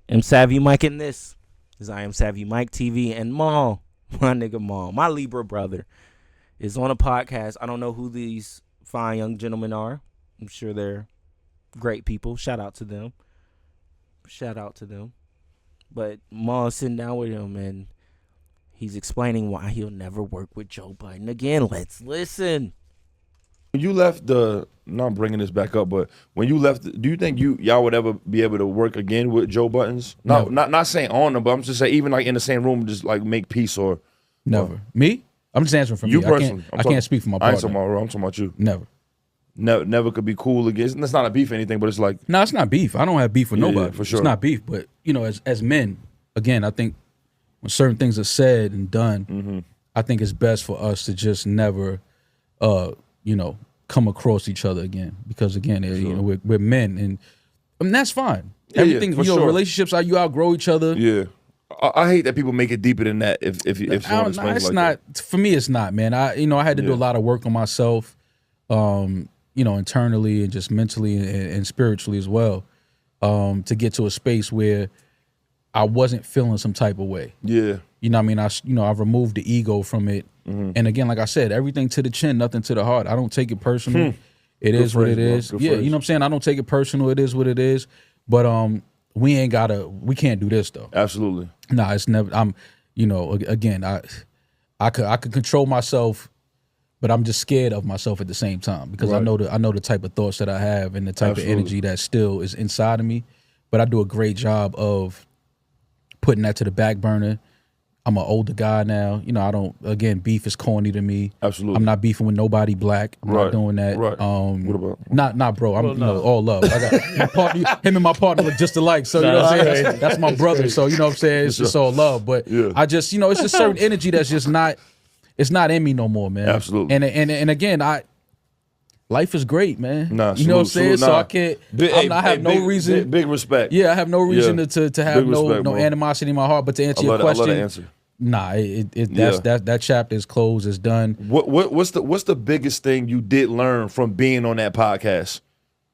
am Savvy Mike, and this is I Am Savvy Mike TV. And Maul, my nigga Maul, my Libra brother, is on a podcast. I don't know who these fine young gentlemen are. I'm sure they're great people. Shout out to them. But Maul is sitting down with him, and he's explaining why he'll never work with Joe Budden again. Let's listen. When you left not bringing this back up, but when you left, do you think y'all would ever be able to work again with Joe Buttons? Not saying on them, but I'm just saying even like in the same room, just like make peace or never. Me? I'm just answering for you me. personally. I can't speak for my partner. I'm talking about you. Never. Never could be cool again. It's not a beef or anything, but it's like no, it's not beef. I don't have beef with nobody. For sure. It's not beef, but as men, again, I think when certain things are said and done, I think it's best for us to just never, come across each other again. Because again, we're men, and that's fine. Everything, relationships, you outgrow each other. Yeah, I hate that people make it deeper than that. If someone explains it's like not that. For me. It's not, man. I had to do a lot of work on myself, internally and just mentally and spiritually as well, to get to a space where I wasn't feeling some type of way. Yeah. You know what I mean? I've removed the ego from it. And again, like I said, everything to the chin, nothing to the heart. I don't take it personal. It is what it is. Yeah, you know what I'm saying? I don't take it personal. It is what it is. But we can't do this though. Absolutely. Nah, it's never again, I could control myself, but I'm just scared of myself at the same time because I know the type of thoughts that I have and the type of energy that still is inside of me. But I do a great job of putting that to the back burner. I'm an older guy now. Beef is corny to me. Absolutely. I'm not beefing with nobody black. I'm not doing that. Right. What about? Not bro. I'm all love. I got my partner, him and my partner look just alike. So you know what I'm saying? That's my brother. So you know what I'm saying? It's just all love. But I just, it's just certain energy that's just not, it's not in me no more, man. Absolutely. And again, life is great, man. Nah, you know what I'm saying? So I can't. I have no reason. Big respect. Yeah, I have no reason to have no animosity in my heart. But to answer your question, I love the answer. Nah, that chapter is closed. It's done. What's the biggest thing you did learn from being on that podcast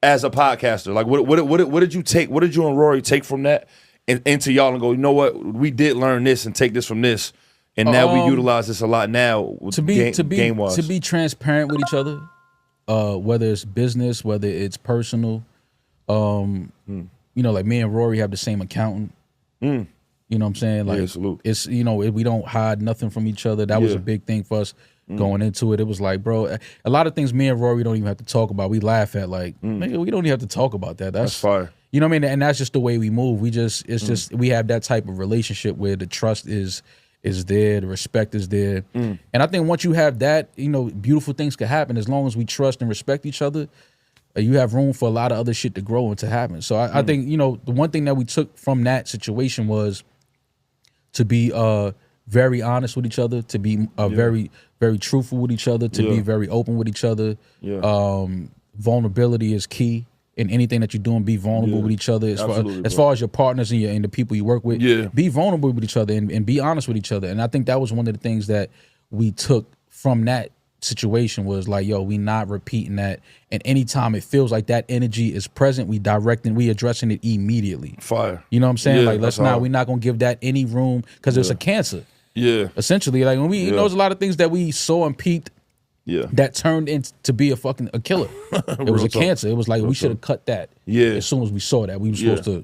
as a podcaster? Like what did you take? What did you and Rory take from that and into y'all and go? You know what? We did learn this and take this from this, and now we utilize this a lot now. Game-wise. To be transparent with each other, whether it's business, whether it's personal. Like me and Rory have the same accountant. You know what I'm saying? Like salute. It's we don't hide nothing from each other. That was a big thing for us going into it. It was like, bro, a lot of things me and Rory don't even have to talk about. We laugh at like, nigga, we don't even have to talk about that. That's fire. You know what I mean? And that's just the way we move. We have that type of relationship where the trust is there, the respect is there. And I think once you have that, beautiful things can happen as long as we trust and respect each other. You have room for a lot of other shit to grow and to happen. So I think, the one thing that we took from that situation was to be very honest with each other, to be very, very truthful with each other, to be very open with each other. Vulnerability is key in anything that you're doing. Be vulnerable with each other. As far as your partners and the people you work with, be vulnerable with each other and be honest with each other. And I think that was one of the things that we took from that situation was like, yo, we not repeating that. And anytime it feels like that energy is present, we addressing it immediately. Fire. You know what I'm saying? Like we're not gonna give that any room because it's a cancer. Yeah. Essentially, like when there's a lot of things that we saw and peeped that turned into be a killer. It was a cancer. It was like we should have cut that. Yeah. As soon as we saw that, we were supposed to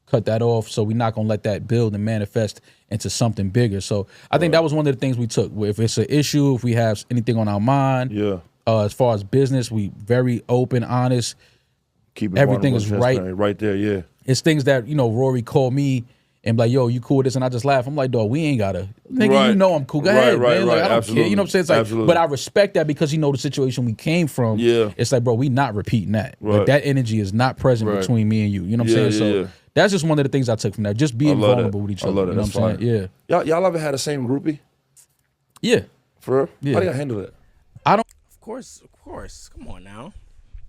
cut that off. So we're not gonna let that build and manifest into something bigger. So I think that was one of the things we took. If it's an issue, if we have anything on our mind, as far as business, we very open, honest. Keep it everything is right there. Yeah, it's things that Rory called me and be like, yo, you cool with this? And I just laugh. I'm like, dog, we ain't gotta. Nigga, I'm cool. Go ahead, man. Like, I don't care. You know what I'm saying? It's like, absolutely. But I respect that because the situation we came from. Yeah, it's like, bro, we not repeating that. Like that energy is not present between me and you. You know what I'm saying? So that's just one of the things I took from that. Just being vulnerable with each other. You know what I'm saying? Yeah. Y'all ever had the same groupie? Yeah. For real? Yeah. How do y'all handle that? I don't. Of course. Come on now.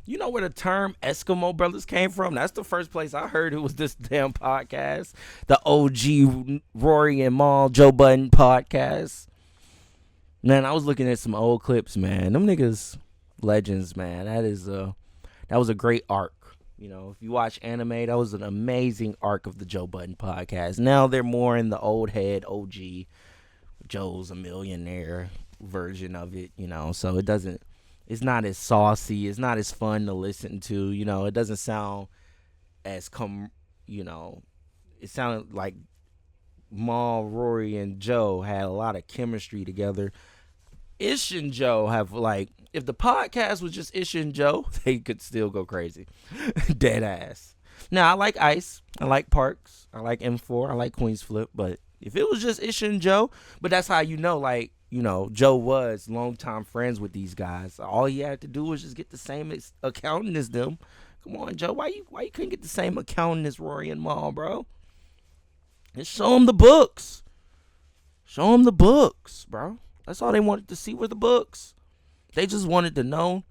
You know where the term Eskimo Brothers came from? That's the first place I heard it was this damn podcast. The OG Rory and Maul Joe Budden podcast. Man, I was looking at some old clips, man. Them niggas legends, man. That was a great arc. You know, if you watch anime, that was an amazing arc of the Joe Budden podcast. Now they're more in the old head OG Joe's a millionaire version of it, you know. So it's not as saucy, it's not as fun to listen to, you know. It doesn't sound as you know, it sounded like Maul, Rory, and Joe had a lot of chemistry together. Ish and Joe have, like, if the podcast was just Ish and Joe, they could still go crazy. Dead ass. Now, I like Ice. I like Parks. I like M4. I like Queens Flip. But if it was just Ish and Joe, but that's how you know, like, you know, Joe was longtime friends with these guys. All he had to do was just get the same accountant as them. Come on, Joe. Why you couldn't get the same accountant as Rory and Maul, bro? Just show them the books. Show them the books, bro. That's all they wanted to see were the books. They just wanted to know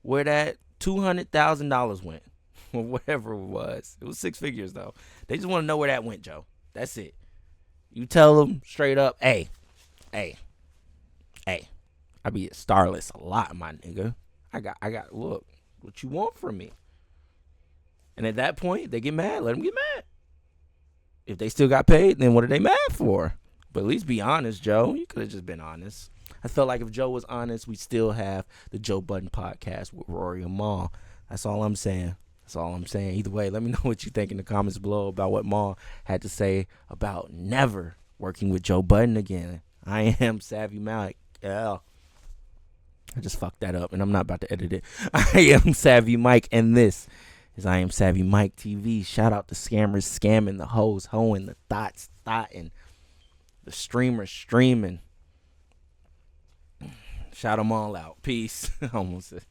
where that $200,000 went. Or whatever it was. It was 6 figures, though. They just want to know where that went, Joe. That's it. You tell them straight up, hey, I be starless a lot, my nigga. I got, look, what you want from me? And at that point, they get mad. Let them get mad. If they still got paid, then what are they mad for? But at least be honest, Joe. You could have just been honest. I felt like if Joe was honest, we'd still have the Joe Budden podcast with Rory and Maul. That's all I'm saying. That's all I'm saying. Either way, let me know what you think in the comments below about what Maul had to say about never working with Joe Budden again. I am Savvy Mike. Yeah. I just fucked that up, and I'm not about to edit it. I am Savvy Mike, and this is I Am Savvy Mike TV. Shout out to scammers scamming, the hoes hoeing, the thoughts thoughting, the streamers streaming. Shout them all out. Peace. Almost.